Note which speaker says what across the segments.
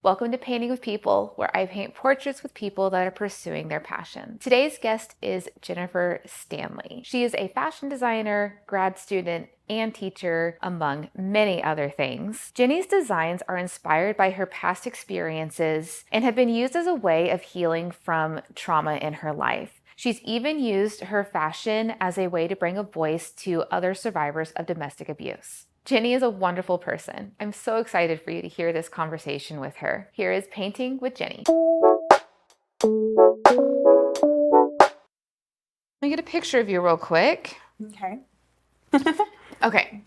Speaker 1: Welcome to Painting with People, where I paint portraits with people that are pursuing their passion. Today's guest is Jennifer Stanley. She is a fashion designer, grad student, and teacher, among many other things. Jenny's designs are inspired by her past experiences and have been used as a way of healing from trauma in her life. She's even used her fashion as a way to bring a voice to other survivors of domestic abuse. Jenny is a wonderful person. I'm so excited for you to hear this conversation with her. Here is Painting with Jenny. Let me get a picture of you real quick.
Speaker 2: Okay.
Speaker 1: Okay.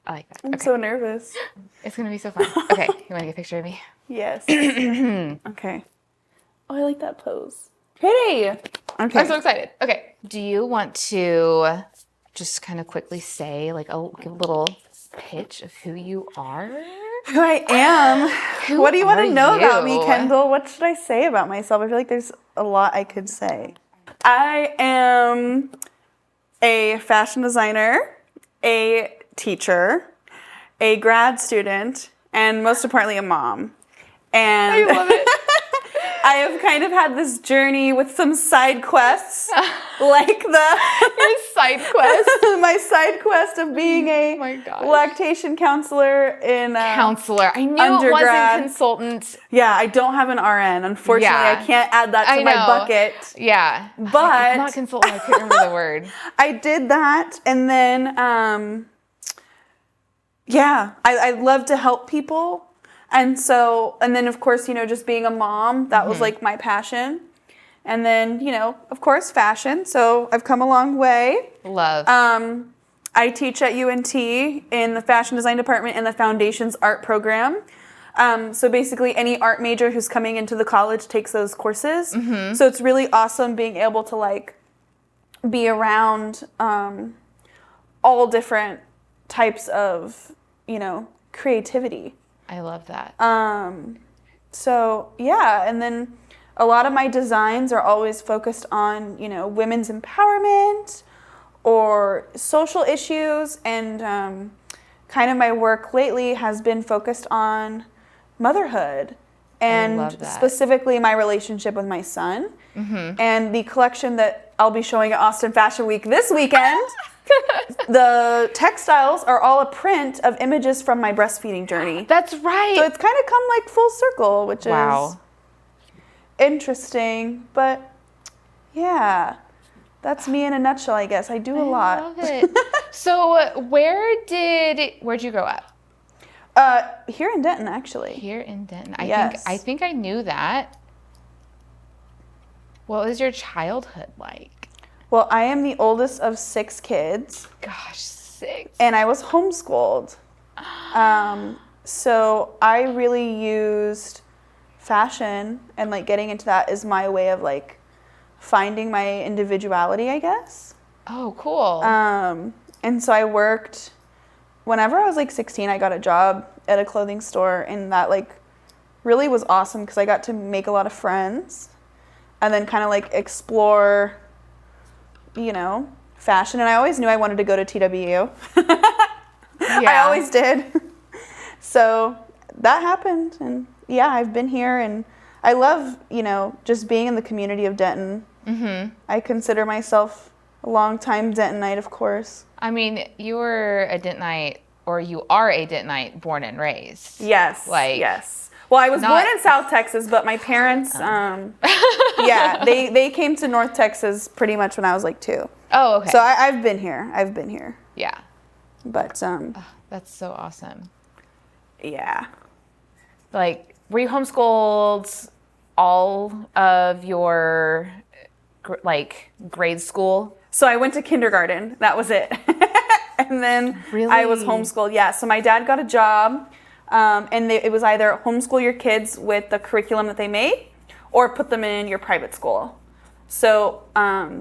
Speaker 1: I like that.
Speaker 2: I'm so nervous.
Speaker 1: It's going to be so fun. Okay. You want to get a picture of me?
Speaker 2: Yes. Okay. Oh, I like that pose. Pretty. Okay.
Speaker 1: I'm so excited. Okay. Do you want to just kind of quickly say, like, give a little pitch of who you are?
Speaker 2: Who I am. What do you want to know about me, Kendall? What should I say about myself? I feel like there's a lot I could say. I am a fashion designer, a teacher, a grad student, and most importantly, a mom. And
Speaker 1: I love it.
Speaker 2: I have kind of had this journey with some side quests, like
Speaker 1: Your side quest.
Speaker 2: my side quest of being a lactation counselor in
Speaker 1: counselor. I knew
Speaker 2: undergrad.
Speaker 1: It wasn't consultant.
Speaker 2: Yeah, I don't have an RN. Unfortunately,
Speaker 1: Yeah.
Speaker 2: I can't add that to my bucket.
Speaker 1: Yeah.
Speaker 2: But
Speaker 1: it's not consultant. I couldn't remember the word.
Speaker 2: I did that, and then I love to help people. And then of course, just being a mom, that was like my passion. And then, of course, fashion. So I've come a long way.
Speaker 1: Love.
Speaker 2: I teach at UNT in the fashion design department in the Foundations Art program. So basically any art major who's coming into the college takes those courses. So it's really awesome being able to like be around all different types of, creativity.
Speaker 1: I love that.
Speaker 2: And then a lot of my designs are always focused on, women's empowerment or social issues, and kind of my work lately has been focused on motherhood and specifically my relationship with my son. And the collection that I'll be showing at Austin Fashion Week this weekend, the textiles are all a print of images from my breastfeeding journey.
Speaker 1: That's right.
Speaker 2: So it's kind of come like full circle, which is interesting. But yeah, that's me in a nutshell, I guess. I do a lot.
Speaker 1: I love it. So where'd you grow up?
Speaker 2: Here in Denton, actually.
Speaker 1: Here in Denton.
Speaker 2: Yes.
Speaker 1: I think I knew that. What was your childhood like?
Speaker 2: Well, I am the oldest of 6 kids.
Speaker 1: Gosh, 6.
Speaker 2: And I was homeschooled. So I really used fashion and like getting into that as my way of like finding my individuality, I guess.
Speaker 1: Oh, cool.
Speaker 2: And so I worked, whenever I was like 16, I got a job at a clothing store, and that like really was awesome because I got to make a lot of friends and then kind of like explore, fashion. And I always knew I wanted to go to TWU. I always did. So that happened. And yeah, I've been here, and I love, just being in the community of Denton. I consider myself a long-time Dentonite, of course.
Speaker 1: I mean, you were a Dentonite, or you are a Dentonite born and raised.
Speaker 2: Yes. Yes. Well, I was born in South Texas, but my parents, they came to North Texas pretty much when I was like 2.
Speaker 1: Oh, okay.
Speaker 2: So I've been here.
Speaker 1: Yeah.
Speaker 2: But
Speaker 1: that's so awesome.
Speaker 2: Yeah.
Speaker 1: Like, were you homeschooled all of your grade school?
Speaker 2: So I went to kindergarten. That was it. And then I was homeschooled. Yeah. So my dad got a job. And it was either homeschool your kids with the curriculum that they made or put them in your private school. So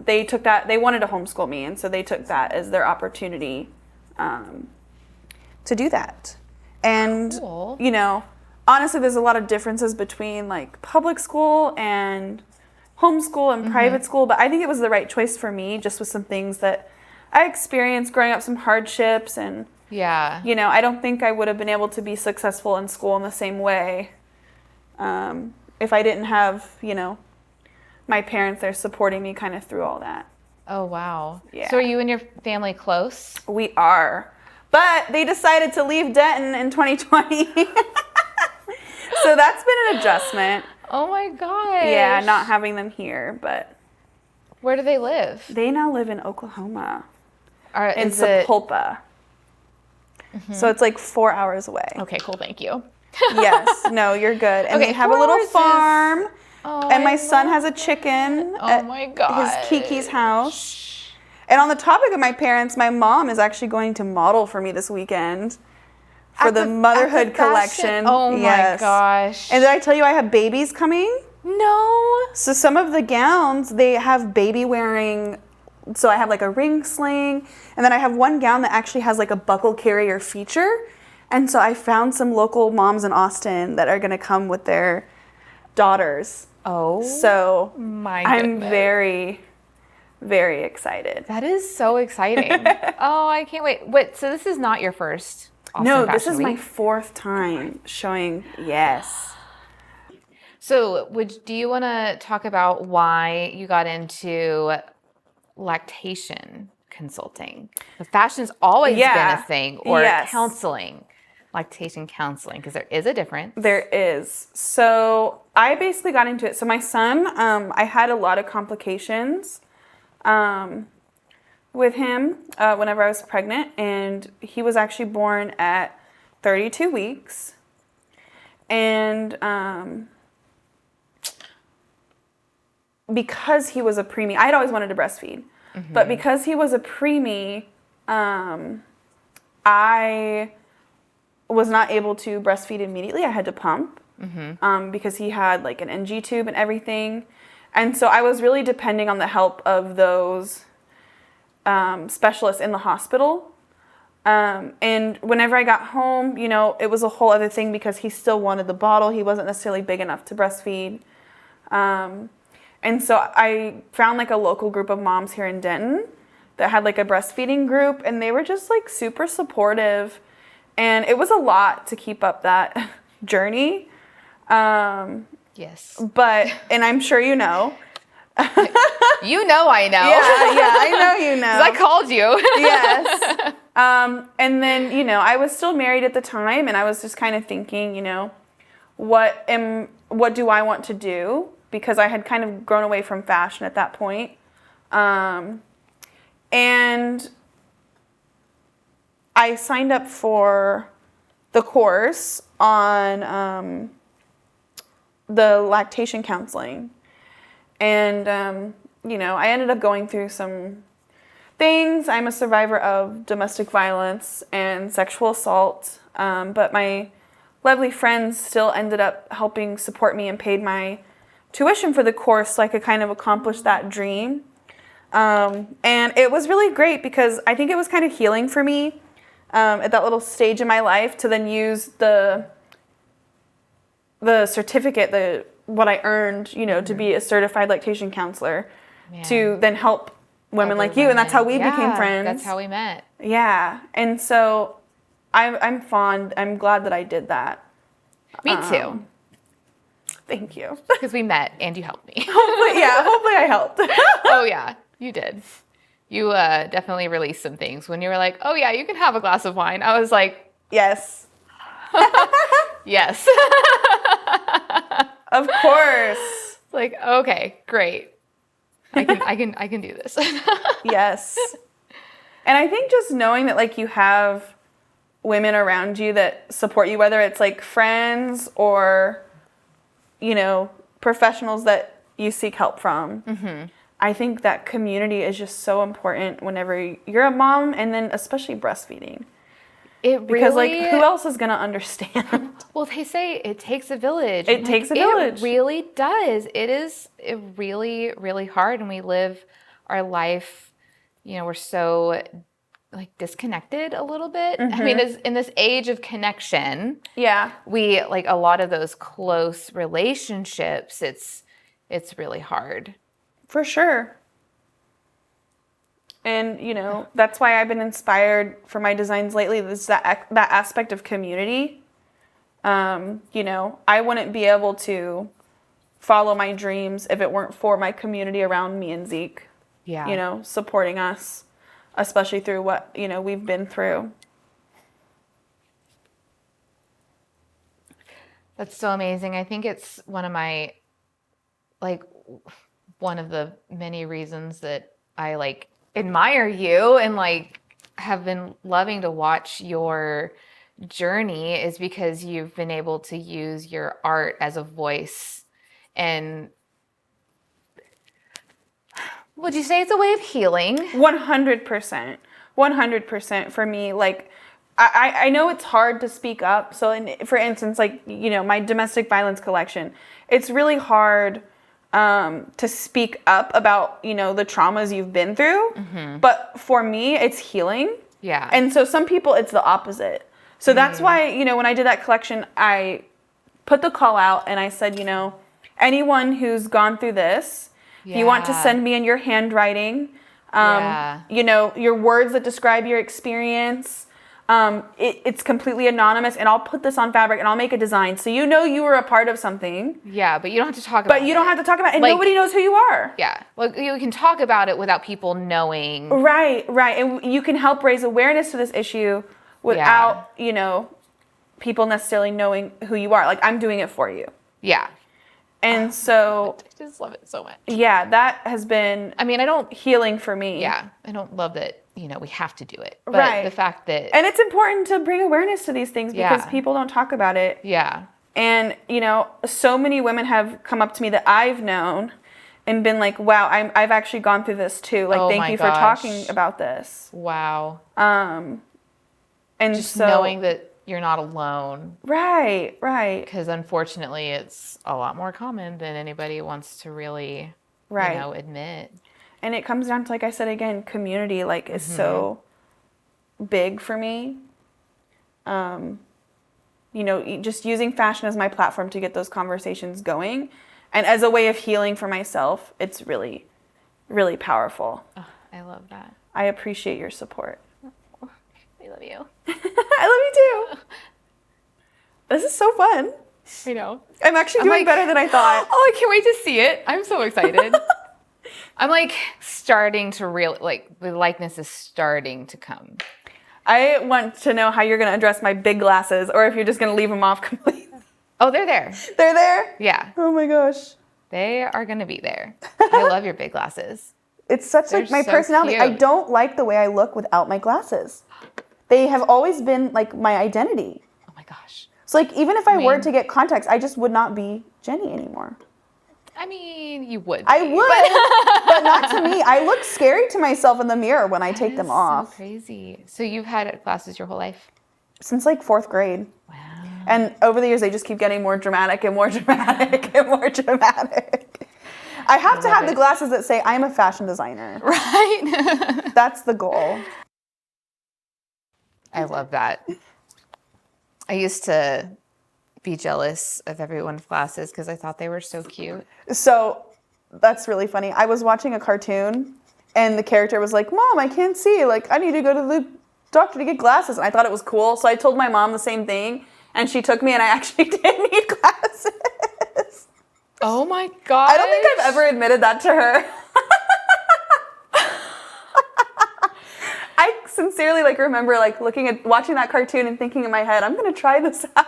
Speaker 2: they took that. They wanted to homeschool me, and so they took that as their opportunity to do that. And,
Speaker 1: cool.
Speaker 2: Honestly, there's a lot of differences between like public school and homeschool and private school, but I think it was the right choice for me, just with some things that I experienced growing up, some hardships, and
Speaker 1: yeah,
Speaker 2: I don't think I would have been able to be successful in school in the same way if I didn't have, my parents there supporting me kind of through all that.
Speaker 1: Oh, wow.
Speaker 2: Yeah.
Speaker 1: So are you and your family close?
Speaker 2: We are. But they decided to leave Denton in 2020. So that's been an adjustment.
Speaker 1: Oh my gosh.
Speaker 2: Yeah, not having them here, but
Speaker 1: Where do they live?
Speaker 2: they now live in Oklahoma, in
Speaker 1: Is it...
Speaker 2: Sapulpa. So it's like 4 hours away.
Speaker 1: Okay, cool. Thank you.
Speaker 2: Yes, no, you're good. And
Speaker 1: Okay,
Speaker 2: they have a
Speaker 1: 4
Speaker 2: little
Speaker 1: hours is-
Speaker 2: farm.
Speaker 1: Oh,
Speaker 2: And my
Speaker 1: I
Speaker 2: son
Speaker 1: love
Speaker 2: has a chicken
Speaker 1: Oh
Speaker 2: at
Speaker 1: my gosh.
Speaker 2: his Kiki's house. And on the topic of my parents, my mom is actually going to model for me this weekend for
Speaker 1: At
Speaker 2: the motherhood
Speaker 1: at the fashion-
Speaker 2: collection.
Speaker 1: Oh
Speaker 2: Yes.
Speaker 1: my gosh.
Speaker 2: And did I tell you I have babies coming?
Speaker 1: No.
Speaker 2: So some of the gowns, they have baby wearing. So I have like a ring sling. And then I have one gown that actually has like a buckle carrier feature. And so I found some local moms in Austin that are going to come with their daughters.
Speaker 1: Oh.
Speaker 2: So
Speaker 1: My
Speaker 2: I'm
Speaker 1: goodness.
Speaker 2: very, very excited.
Speaker 1: That is so exciting. Oh, I can't wait. Wait, so this is not your first Austin
Speaker 2: No, this
Speaker 1: Fashion
Speaker 2: is my
Speaker 1: Week?
Speaker 2: 4th time showing. Yes.
Speaker 1: So do you want to talk about why you got into lactation consulting? The fashion's always been
Speaker 2: Yeah.
Speaker 1: a thing, or
Speaker 2: Yes.
Speaker 1: counseling, lactation counseling, because there is a difference.
Speaker 2: There is. So I basically got into it. So my son, I had a lot of complications with him whenever I was pregnant, and he was actually born at 32 weeks. And because he was a preemie, I had always wanted to breastfeed, but because he was a preemie, I was not able to breastfeed immediately. I had to pump because he had like an NG tube and everything. And so I was really depending on the help of those specialists in the hospital. And whenever I got home, it was a whole other thing because he still wanted the bottle. He wasn't necessarily big enough to breastfeed. And so I found like a local group of moms here in Denton that had like a breastfeeding group, and they were just like super supportive. And it was a lot to keep up that journey.
Speaker 1: Yes.
Speaker 2: And I'm sure you know.
Speaker 1: You know I know.
Speaker 2: Yeah, I know you know.
Speaker 1: 'Cause I called you.
Speaker 2: Yes. And then, I was still married at the time, and I was just kind of thinking, what do I want to do? Because I had kind of grown away from fashion at that point. And I signed up for the course on the lactation counseling. And, I ended up going through some things. I'm a survivor of domestic violence and sexual assault. But my lovely friends still ended up helping support me and paid my tuition for the course so I could kind of accomplish that dream. And it was really great because I think it was kind of healing for me at that little stage in my life to then use the certificate, what I earned, to be a certified lactation counselor, to then help women like you. And that's how we became friends.
Speaker 1: That's how we met.
Speaker 2: Yeah. And so I'm glad that I did that.
Speaker 1: Me too.
Speaker 2: Thank you.
Speaker 1: Because we met and you helped me.
Speaker 2: Hopefully I helped.
Speaker 1: Oh yeah, you did. You definitely released some things when you were like, oh yeah, you can have a glass of wine. I was like,
Speaker 2: Yes.
Speaker 1: yes.
Speaker 2: Of course.
Speaker 1: Like, okay, great. I can do this.
Speaker 2: Yes. And I think just knowing that like you have women around you that support you, whether it's like friends or, professionals that you seek help from. Mm-hmm. I think that community is just so important whenever you're a mom, and then especially breastfeeding. Because like who else is gonna understand?
Speaker 1: Well, they say it takes a village.
Speaker 2: It takes a village.
Speaker 1: It really does. It really, really hard, and we live our life, we're so like disconnected a little bit. Mm-hmm. I mean, in this age of connection, we like a lot of those close relationships. It's really hard.
Speaker 2: For sure. And, that's why I've been inspired for my designs lately. This that aspect of community. You know, I wouldn't be able to follow my dreams if it weren't for my community around me and Zeke,
Speaker 1: Yeah.
Speaker 2: you know, supporting us, especially through what, you know, we've been through.
Speaker 1: That's so amazing. I think it's one of the many reasons that I like admire you and like have been loving to watch your journey is because you've been able to use your art as a voice. And would you say it's a way of healing?
Speaker 2: 100%. 100% for me. Like, I know it's hard to speak up. So, for instance, like, you know, my domestic violence collection, it's really hard to speak up about, you know, the traumas you've been through. But for me, it's healing.
Speaker 1: Yeah.
Speaker 2: And so some people, it's the opposite. So that's why, you know, when I did that collection, I put the call out and I said, you know, anyone who's gone through this, if you want to send me in your handwriting, you know, your words that describe your experience, it's completely anonymous, and I'll put this on fabric and I'll make a design. So you know you were a part of something.
Speaker 1: Yeah, but you don't have to talk about it.
Speaker 2: But you don't have to talk about it, and
Speaker 1: like,
Speaker 2: nobody knows who you are.
Speaker 1: Yeah. Well, you can talk about it without people knowing.
Speaker 2: Right. And you can help raise awareness to this issue without, you know, people necessarily knowing who you are. Like, I'm doing it for you.
Speaker 1: Yeah.
Speaker 2: And so
Speaker 1: I just love it so much.
Speaker 2: Yeah, that has been healing for me.
Speaker 1: Yeah. I don't love that, you know, we have to do it. But the fact that
Speaker 2: And it's important to bring awareness to these things because people don't talk about it.
Speaker 1: Yeah.
Speaker 2: And, you know, so many women have come up to me that I've known and been like, wow, I've actually gone through this too. Like, thank you for talking about this.
Speaker 1: Wow.
Speaker 2: And
Speaker 1: just
Speaker 2: so
Speaker 1: knowing that you're not alone.
Speaker 2: Right.
Speaker 1: Because unfortunately, it's a lot more common than anybody wants to really, you know, admit.
Speaker 2: And it comes down to, like I said again, community, like, is so big for me. You know, just using fashion as my platform to get those conversations going. And as a way of healing for myself, it's really, really powerful.
Speaker 1: Oh, I love that.
Speaker 2: I appreciate your support.
Speaker 1: I love you.
Speaker 2: I love you too. This is so fun.
Speaker 1: I know.
Speaker 2: I'm actually doing better than I thought.
Speaker 1: Oh, I can't wait to see it. I'm so excited. I'm like starting to the likeness is starting to come.
Speaker 2: I want to know how you're going to address my big glasses or if you're just going to leave them off completely.
Speaker 1: Oh, they're there.
Speaker 2: They're there?
Speaker 1: Yeah.
Speaker 2: Oh my gosh.
Speaker 1: They are going to be there. I love your big glasses.
Speaker 2: It's such like my personality.
Speaker 1: Cute.
Speaker 2: I don't like the way I look without my glasses. They have always been like my identity.
Speaker 1: Oh my gosh.
Speaker 2: So like even if I were to get contacts, I just would not be Jenny anymore.
Speaker 1: I mean, you would.
Speaker 2: I would, but not to me. I look scary to myself in the mirror when I take them off.
Speaker 1: So crazy. So you've had glasses your whole life?
Speaker 2: Since like 4th grade.
Speaker 1: Wow.
Speaker 2: And over the years, they just keep getting more dramatic and more dramatic and more dramatic. I have to have the glasses that say, I'm a fashion designer.
Speaker 1: Right?
Speaker 2: That's the goal.
Speaker 1: I love that. I used to be jealous of everyone's glasses because I thought they were so cute.
Speaker 2: So that's really funny. I was watching a cartoon and the character was like, Mom, I can't see. Like, I need to go to the doctor to get glasses. And I thought it was cool. So I told my mom the same thing. And she took me and I actually did need glasses.
Speaker 1: Oh my God.
Speaker 2: I don't think I've ever admitted that to her. I sincerely like remember like watching that cartoon and thinking in my head, I'm going to try this out.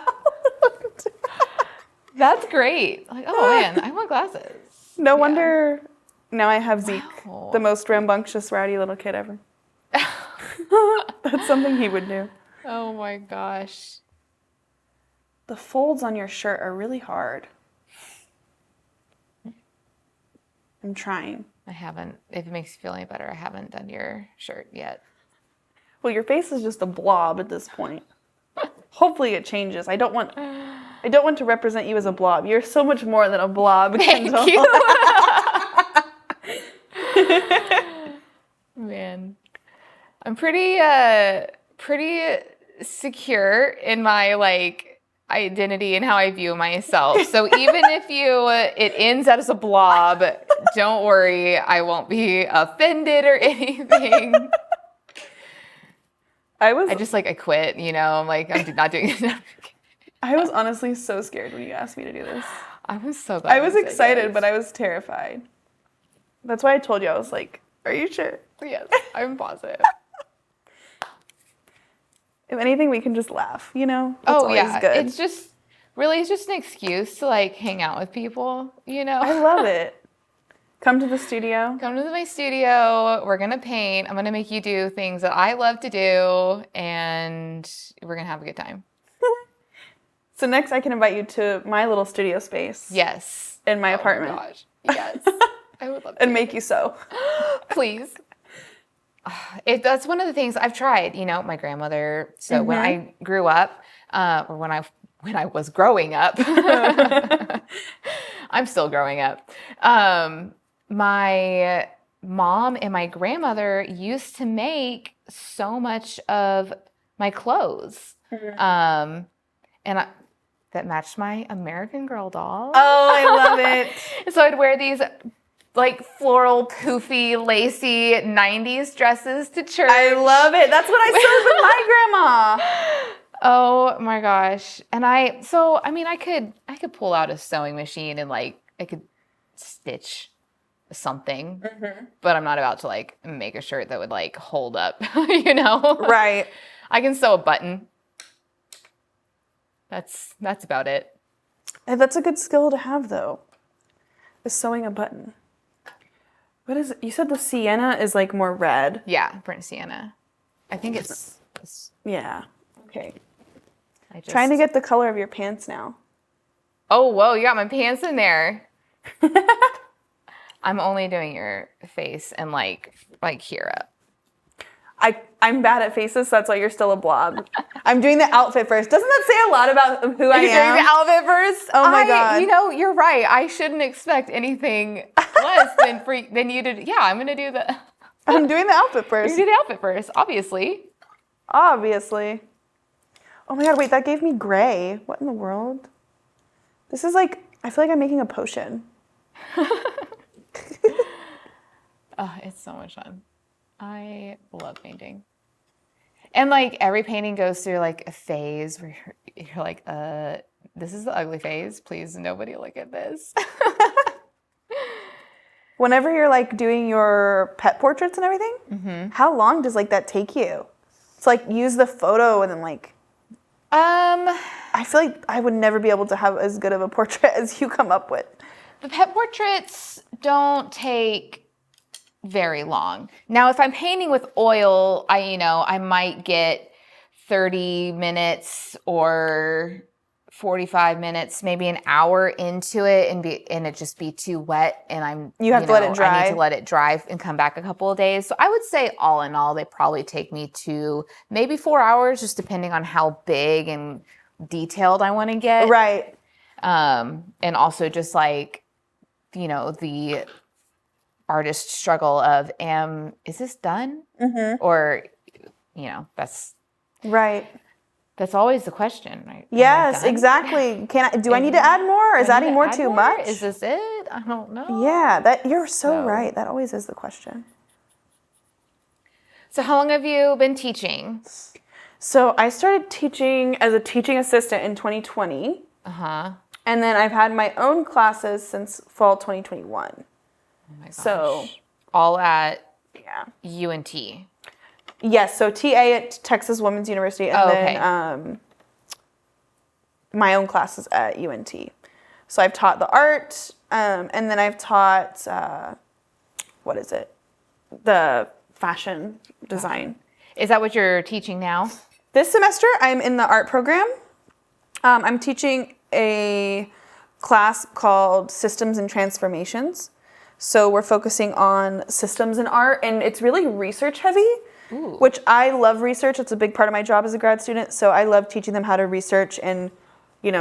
Speaker 1: That's great. Like, oh man, I want glasses.
Speaker 2: No wonder now I have Zeke, the most rambunctious, rowdy little kid ever. That's something he would do.
Speaker 1: Oh my gosh.
Speaker 2: The folds on your shirt are really hard. I'm trying.
Speaker 1: I haven't. If it makes you feel any better, I haven't done your shirt yet.
Speaker 2: Well, your face is just a blob at this point. Hopefully it changes. I don't want to represent you as a blob. You're so much more than a blob, Kendall.
Speaker 1: Thank you. Man. I'm pretty secure in my like identity and how I view myself. So even if it ends out as a blob, don't worry, I won't be offended or anything. I quit, you know, I'm like, I'm not doing it.
Speaker 2: I was honestly so scared when you asked me to do this.
Speaker 1: I was so glad.
Speaker 2: I was
Speaker 1: you said
Speaker 2: excited,
Speaker 1: yes.
Speaker 2: but I was terrified. That's why I told you. I was like, are you sure?
Speaker 1: Yes, I'm positive.
Speaker 2: If anything, we can just laugh, you know? That's always good.
Speaker 1: It's just an excuse to like hang out with people, you know?
Speaker 2: I love it. Come to the studio.
Speaker 1: Come to my studio. We're going to paint. I'm going to make you do things that I love to do, and we're going to have a good time.
Speaker 2: So next I can invite you to my little studio space.
Speaker 1: Yes.
Speaker 2: In my apartment.
Speaker 1: Oh my gosh. Yes. I would love to.
Speaker 2: And make you sew.
Speaker 1: Please. That's one of the things I've tried, you know, my grandmother. So when I grew up, or when I was growing up, I'm still growing up. My mom and my grandmother used to make so much of my clothes. That matched my American Girl doll.
Speaker 2: Oh, I love it.
Speaker 1: So I'd wear these like floral, poofy, lacy 90s dresses to church.
Speaker 2: I love it. That's what I sewed with my grandma.
Speaker 1: Oh my gosh. And I could pull out a sewing machine and like I could stitch something, but I'm not about to like make a shirt that would like hold up, you know?
Speaker 2: Right.
Speaker 1: I can sew a button. That's about it.
Speaker 2: And that's a good skill to have though. Is sewing a button. What is it? You said the sienna is like more red.
Speaker 1: Yeah, burnt sienna. I think it's
Speaker 2: yeah. Okay. Trying to get the color of your pants now.
Speaker 1: Oh, whoa, you got my pants in there. I'm only doing your face and like here up.
Speaker 2: I'm bad at faces, so that's why you're still a blob. I'm doing the outfit first. Doesn't that say a lot about who I am?
Speaker 1: You're doing the outfit first?
Speaker 2: Oh my God.
Speaker 1: You know, you're right. I shouldn't expect anything less than you to. Yeah, I'm gonna do the.
Speaker 2: I'm doing the outfit first.
Speaker 1: You do the outfit first, obviously.
Speaker 2: Obviously. Oh my God, wait, that gave me gray. What in the world? This is like, I feel like I'm making a potion.
Speaker 1: Oh, it's so much fun. I love painting. And like every painting goes through like a phase where you're like, this is the ugly phase. Please, nobody look at this.
Speaker 2: Whenever you're like doing your pet portraits and everything, how long does like that take you? It's like use the photo and then like, I feel like I would never be able to have as good of a portrait as you come up with.
Speaker 1: The pet portraits don't take very long. Now, if I'm painting with oil, I might get 30 minutes or 45 minutes, maybe an hour into it and it just be too wet and
Speaker 2: you have to let it dry.
Speaker 1: I need to let it dry and come back a couple of days. So I would say all in all, they probably take me 2, maybe 4 hours, just depending on how big and detailed I want to get.
Speaker 2: Right.
Speaker 1: And also just like, the artist struggle of is this done? Or, that's
Speaker 2: right.
Speaker 1: That's always the question, right?
Speaker 2: Yes, exactly. Do I need to add more? Is adding more too much?
Speaker 1: Is this it? I don't know.
Speaker 2: Yeah, you're so right. That always is the question.
Speaker 1: So how long have you been teaching?
Speaker 2: So I started teaching as a teaching assistant in 2020. And then I've had my own classes since fall 2021.
Speaker 1: Oh my gosh.
Speaker 2: So
Speaker 1: all at UNT.
Speaker 2: Yes, so TA at Texas Women's University, and then my own classes at UNT. So I've taught the art, and then I've taught, the fashion design.
Speaker 1: Is that what you're teaching now?
Speaker 2: This semester, I'm in the art program. I'm teaching a class called Systems and Transformations. So we're focusing on systems in art, and it's really research heavy. Ooh. Which I love research. It's a big part of my job as a grad student. So I love teaching them how to research and,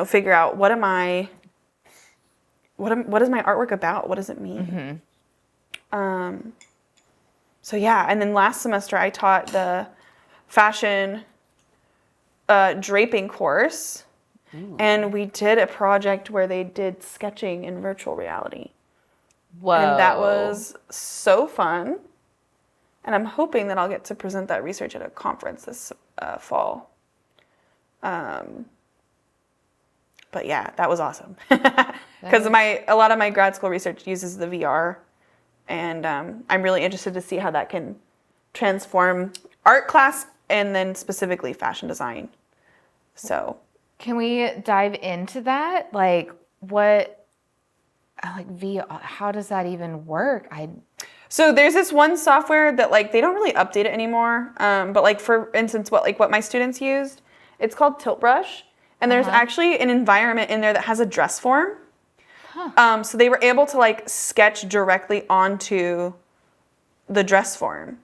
Speaker 2: figure out what is my artwork about? What does it mean? So yeah, and then last semester I taught the fashion draping course. Ooh. And we did a project where they did sketching in virtual reality. Whoa. And that was so fun. And I'm hoping that I'll get to present that research at a conference this fall. But yeah, that was awesome. Because a lot of my grad school research uses the VR, and I'm really interested to see how that can transform art class and then specifically fashion design. So
Speaker 1: can we dive into that? Like what, like VR, how does that even work?
Speaker 2: So there's this one software that like they don't really update it anymore. But like for instance, what my students used, it's called Tilt Brush, and there's actually an environment in there that has a dress form. So they were able to like sketch directly onto the dress form.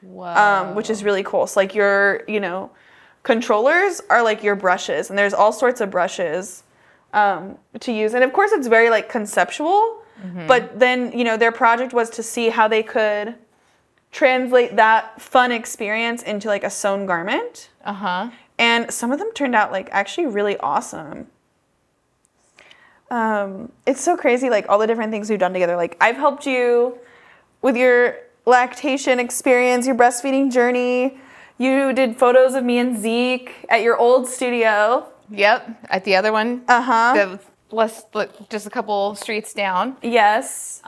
Speaker 1: Whoa.
Speaker 2: Which is really cool. So like your, controllers are like your brushes, and there's all sorts of brushes to use. And of course it's very like conceptual, but then, their project was to see how they could translate that fun experience into like a sewn garment. And some of them turned out like actually really awesome. It's so crazy, like all the different things we've done together. Like I've helped you with your lactation experience, your breastfeeding journey. You did photos of me and Zeke at your old studio.
Speaker 1: Yep, at the other one. Just a couple streets down.
Speaker 2: Yes.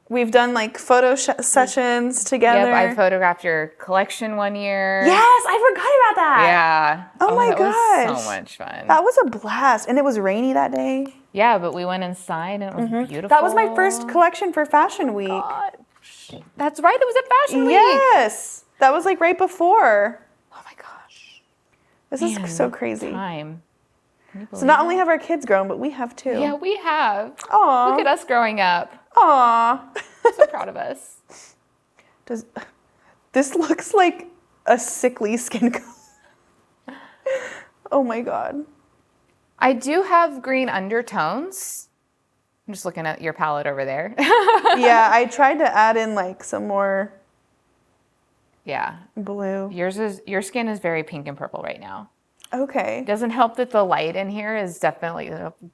Speaker 2: We've done like photo sessions together.
Speaker 1: Yep, I photographed your collection one year.
Speaker 2: Yes, I forgot about that.
Speaker 1: Yeah.
Speaker 2: Oh my gosh.
Speaker 1: Was so much fun.
Speaker 2: That was a blast. And it was rainy that day.
Speaker 1: Yeah, but we went inside and it was beautiful.
Speaker 2: That was my first collection for Fashion Week.
Speaker 1: God. That's right, it was at Fashion Week.
Speaker 2: Yes. That was like right before.
Speaker 1: Oh my gosh.
Speaker 2: This is so crazy.
Speaker 1: Time.
Speaker 2: So not only have our kids grown, but we have too.
Speaker 1: Yeah, we have.
Speaker 2: Aw.
Speaker 1: Look at us growing up.
Speaker 2: Aw.
Speaker 1: So proud of us.
Speaker 2: This looks like a sickly skin color. Oh my God.
Speaker 1: I do have green undertones. I'm just looking at your palette over there.
Speaker 2: Yeah, I tried to add in like some more blue.
Speaker 1: Your skin is very pink and purple right now.
Speaker 2: Okay.
Speaker 1: It doesn't help that the light in here is definitely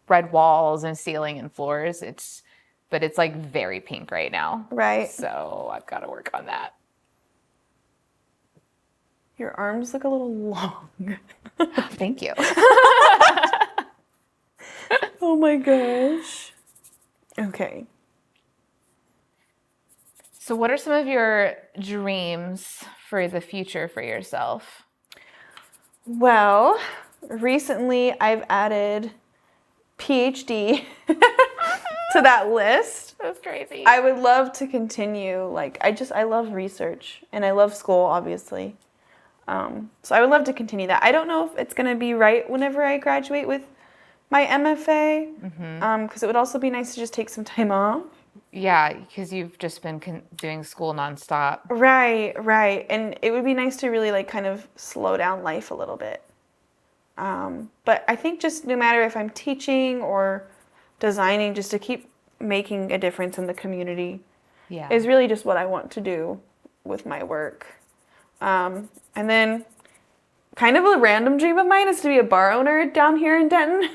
Speaker 1: red walls and ceiling and floors. But it's like very pink right now.
Speaker 2: Right.
Speaker 1: So I've got to work on that.
Speaker 2: Your arms look a little long.
Speaker 1: Thank you.
Speaker 2: Oh my gosh. Okay.
Speaker 1: So what are some of your dreams for the future for yourself?
Speaker 2: Well, recently I've added PhD to that list.
Speaker 1: That's crazy.
Speaker 2: I would love to continue. Like, I love research and I love school, obviously. So I would love to continue that. I don't know if it's going to be right whenever I graduate with my MFA, because it would also be nice to just take some time off.
Speaker 1: Yeah, because you've just been doing school nonstop.
Speaker 2: Right. And it would be nice to really like kind of slow down life a little bit. But I think just no matter if I'm teaching or designing, just to keep making a difference in the community is really just what I want to do with my work. And then kind of a random dream of mine is to be a bar owner down here in Denton.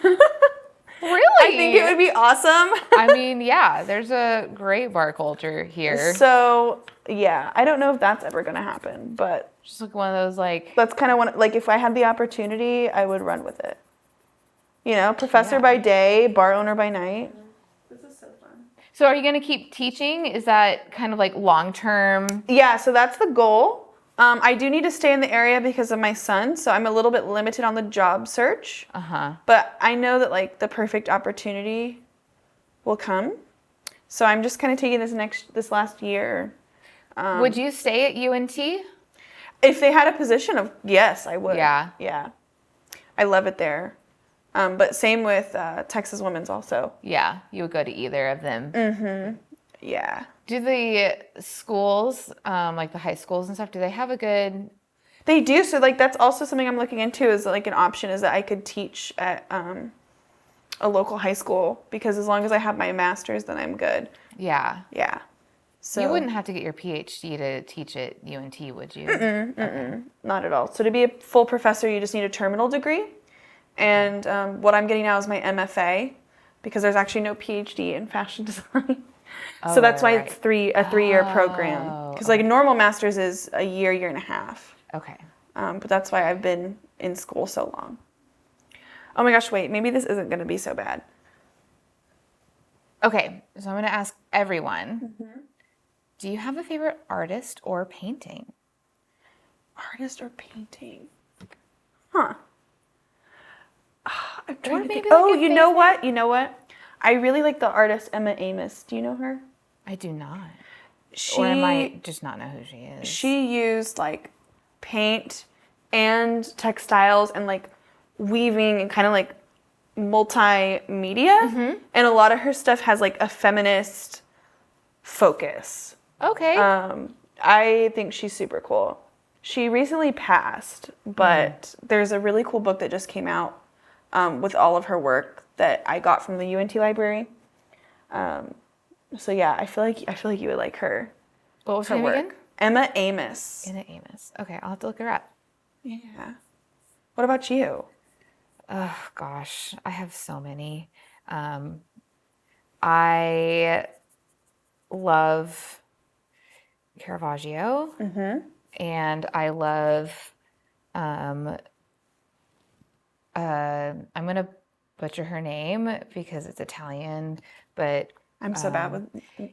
Speaker 1: Really?
Speaker 2: I think it would be awesome.
Speaker 1: I mean, yeah, there's a great bar culture here.
Speaker 2: So, yeah, I don't know if that's ever going to happen, but
Speaker 1: just like one of those like...
Speaker 2: That's kind of one, like if I had the opportunity, I would run with it. Professor by day, bar owner by night. This is so fun.
Speaker 1: So are you going to keep teaching? Is that kind of like long-term?
Speaker 2: Yeah, so that's the goal. I do need to stay in the area because of my son, so I'm a little bit limited on the job search. But I know that like the perfect opportunity will come. So I'm just kind of taking this last year.
Speaker 1: Would you stay at UNT?
Speaker 2: If they had a position of, yes, I would.
Speaker 1: Yeah.
Speaker 2: I love it there. But same with Texas Women's also.
Speaker 1: Yeah, you would go to either of them.
Speaker 2: Yeah.
Speaker 1: Do the schools, like the high schools and stuff, do they have a good...
Speaker 2: They do. So like that's also something I'm looking into is like an option is that I could teach at a local high school because as long as I have my master's, then I'm good.
Speaker 1: Yeah.
Speaker 2: So
Speaker 1: you wouldn't have to get your PhD to teach at UNT, would you? Okay.
Speaker 2: Not at all. So to be a full professor, you just need a terminal degree. And what I'm getting now is my MFA because there's actually no PhD in fashion design. So that's why it's a 3-year program. Because like a normal master's is a year and a half.
Speaker 1: Okay.
Speaker 2: But that's why I've been in school so long. Oh my gosh, wait, maybe this isn't going to be so bad.
Speaker 1: Okay, so I'm going to ask everyone, do you have a favorite artist or painting?
Speaker 2: Artist or painting? Huh. I'm trying to think.
Speaker 1: maybe like
Speaker 2: Oh,
Speaker 1: a
Speaker 2: you know
Speaker 1: favorite-
Speaker 2: what? You know what? I really like the artist Emma Amos. Do you know her?
Speaker 1: I do not.
Speaker 2: She,
Speaker 1: Or I might just not know who she is.
Speaker 2: She used like paint and textiles and like weaving and kind of like multimedia. And a lot of her stuff has like a feminist focus.
Speaker 1: Okay.
Speaker 2: I think she's super cool. She recently passed, but there's a really cool book that just came out with all of her work that I got from the UNT library. So yeah, I feel like you would like her.
Speaker 1: What was
Speaker 2: Her
Speaker 1: her name
Speaker 2: work.
Speaker 1: again?
Speaker 2: Emma Amos.
Speaker 1: Anna Amos. Okay, I'll have to look her up.
Speaker 2: Yeah. What about you?
Speaker 1: Oh gosh, I have so many. I love Caravaggio, and I love. I'm gonna butcher her name because it's Italian, but
Speaker 2: I'm so bad with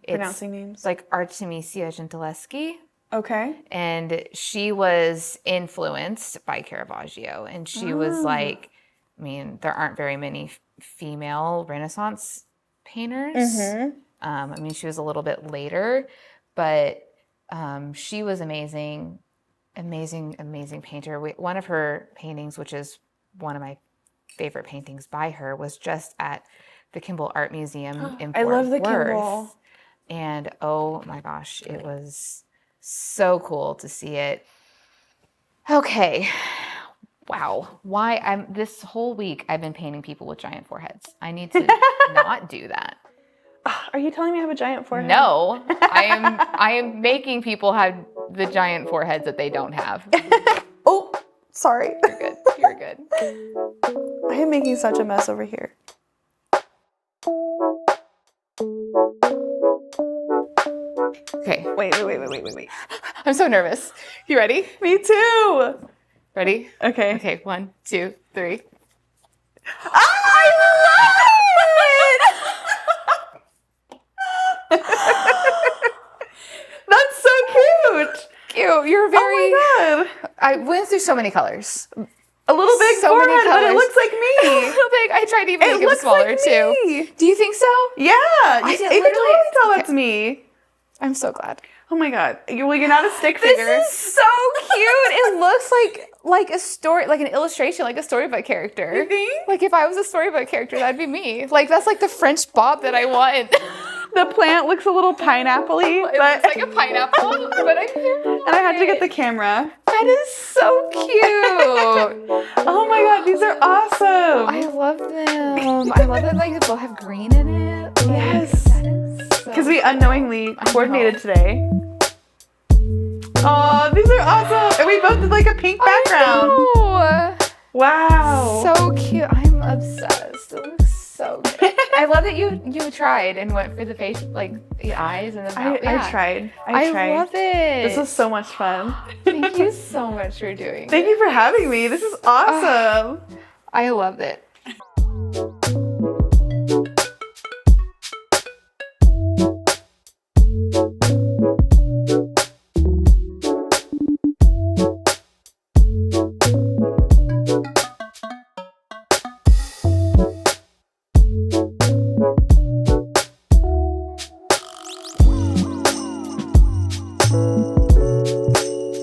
Speaker 2: pronouncing names.
Speaker 1: it's like Artemisia Gentileschi.
Speaker 2: Okay.
Speaker 1: And she was influenced by Caravaggio, and she was like, I mean, there aren't very many female Renaissance painters. I mean, she was a little bit later, but she was amazing painter. One of her paintings, which is one of my favorite paintings by her, was just at the Kimball Art Museum in
Speaker 2: I
Speaker 1: Fort
Speaker 2: love the
Speaker 1: Worth.
Speaker 2: Kimball.
Speaker 1: And oh my gosh, it was so cool to see it. Okay. Wow. This whole week I've been painting people with giant foreheads. I need to not do that.
Speaker 2: Are you telling me I have a giant forehead?
Speaker 1: No, I am making people have the giant foreheads that they don't have.
Speaker 2: Oh, sorry.
Speaker 1: You're good. You're good.
Speaker 2: I am making such a mess over here.
Speaker 1: Okay.
Speaker 2: Wait.
Speaker 1: I'm so nervous. You ready?
Speaker 2: Me too.
Speaker 1: Ready?
Speaker 2: Okay.
Speaker 1: Okay. 1, 2, 3.
Speaker 2: I love it! That's so cute.
Speaker 1: Cute. You're very.
Speaker 2: Oh my god.
Speaker 1: I went through so many colors.
Speaker 2: A little big
Speaker 1: So many
Speaker 2: forehead, but it
Speaker 1: colors.
Speaker 2: looks like
Speaker 1: A
Speaker 2: me.
Speaker 1: little big. I tried to even
Speaker 2: It
Speaker 1: make them
Speaker 2: looks
Speaker 1: smaller
Speaker 2: like
Speaker 1: too.
Speaker 2: me.
Speaker 1: Do you think so?
Speaker 2: Yeah, you
Speaker 1: did
Speaker 2: can
Speaker 1: literally-
Speaker 2: totally tell
Speaker 1: okay.
Speaker 2: that's me.
Speaker 1: I'm so glad.
Speaker 2: Oh my god. You're not a stick figure.
Speaker 1: This is so cute. It looks like a story, like an illustration, like a storybook character.
Speaker 2: You think?
Speaker 1: Like if I was a storybook character, that'd be me. Like that's like the French Bob that I want.
Speaker 2: The plant looks a little pineapple-y,
Speaker 1: It
Speaker 2: but
Speaker 1: looks like a pineapple, but I
Speaker 2: and I had to get the camera.
Speaker 1: That is so cute.
Speaker 2: Oh my god, these are awesome.
Speaker 1: I love them. I love that like they both have green in it. Like,
Speaker 2: Yes.
Speaker 1: that is so
Speaker 2: Because we unknowingly
Speaker 1: I
Speaker 2: coordinated
Speaker 1: know.
Speaker 2: today. Oh, these are awesome. And we both did like a pink background.
Speaker 1: I know.
Speaker 2: Wow.
Speaker 1: So cute. I'm obsessed. It looks so good. I love that you tried and went for the face, like the eyes and the mouth.
Speaker 2: I tried.
Speaker 1: I
Speaker 2: tried.
Speaker 1: love it.
Speaker 2: This was so much fun.
Speaker 1: Thank you so much for doing
Speaker 2: Thank
Speaker 1: it.
Speaker 2: you for having me. This is awesome.
Speaker 1: I loved it.